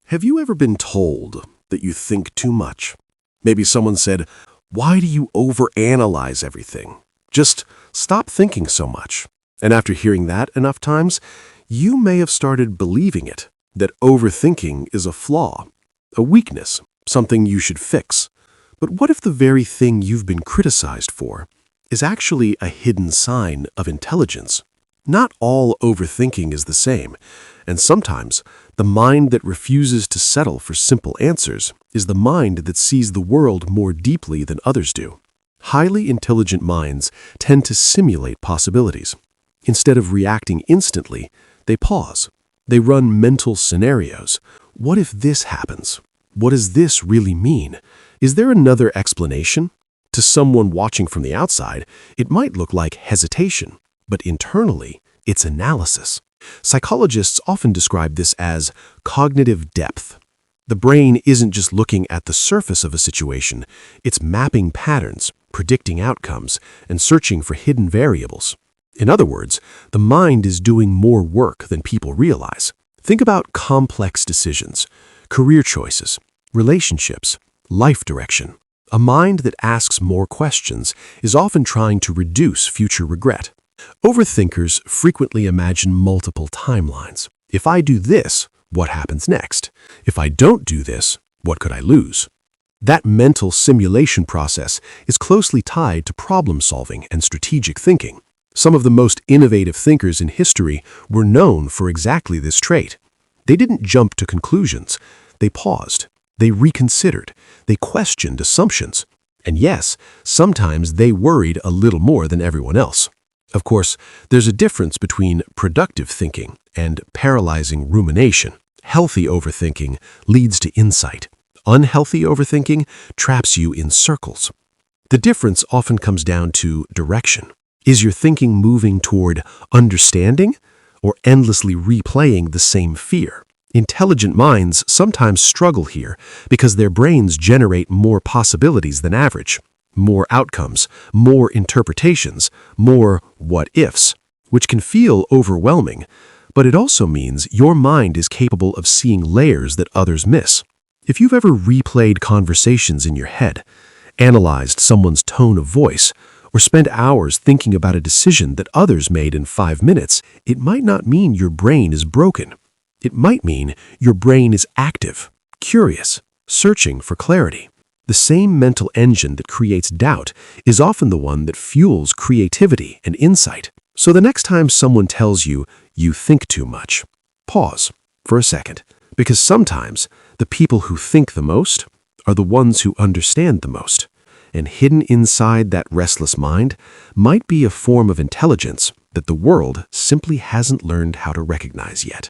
Have you ever been told that you think too much? Maybe someone said, "Why do you overanalyze everything? Just stop thinking so much." And after hearing that enough times, you may have started believing it, that overthinking is a flaw, a weakness, something you should fix. But what if the very thing you've been criticized for is actually a hidden sign of intelligence? Not all overthinking is the same, and sometimes the mind that refuses to settle for simple answers is the mind that sees the world more deeply than others do. Highly intelligent minds tend to simulate possibilities. Instead of reacting instantly, they pause. They run mental scenarios. What if this happens? What does this really mean? Is there another explanation? To someone watching from the outside, it might look like hesitation, but internally, it's analysis. Psychologists often describe this as cognitive depth. The brain isn't just looking at the surface of a situation, it's mapping patterns, predicting outcomes, and searching for hidden variables. In other words, the mind is doing more work than people realize. Think about complex decisions, career choices, relationships, life direction. A mind that asks more questions is often trying to reduce future regret. Overthinkers frequently imagine multiple timelines. If I do this, what happens next? If I don't do this, what could I lose? That mental simulation process is closely tied to problem solving and strategic thinking. Some of the most innovative thinkers in history were known for exactly this trait. They didn't jump to conclusions. They paused. They reconsidered. They questioned assumptions. And yes, sometimes they worried a little more than everyone else. Of course, there's a difference between productive thinking and paralyzing rumination. Healthy overthinking leads to insight. Unhealthy overthinking traps you in circles. The difference often comes down to direction. Is your thinking moving toward understanding or endlessly replaying the same fear? Intelligent minds sometimes struggle here because their brains generate more possibilities than average. More outcomes, more interpretations, more what-ifs, which can feel overwhelming, but it also means your mind is capable of seeing layers that others miss. If you've ever replayed conversations in your head, analyzed someone's tone of voice, or spent hours thinking about a decision that others made in 5 minutes, it might not mean your brain is broken. It might mean your brain is active, curious, searching for clarity. The same mental engine that creates doubt is often the one that fuels creativity and insight. So the next time someone tells you you think too much, pause for a second, because sometimes the people who think the most are the ones who understand the most. And hidden inside that restless mind might be a form of intelligence that the world simply hasn't learned how to recognize yet.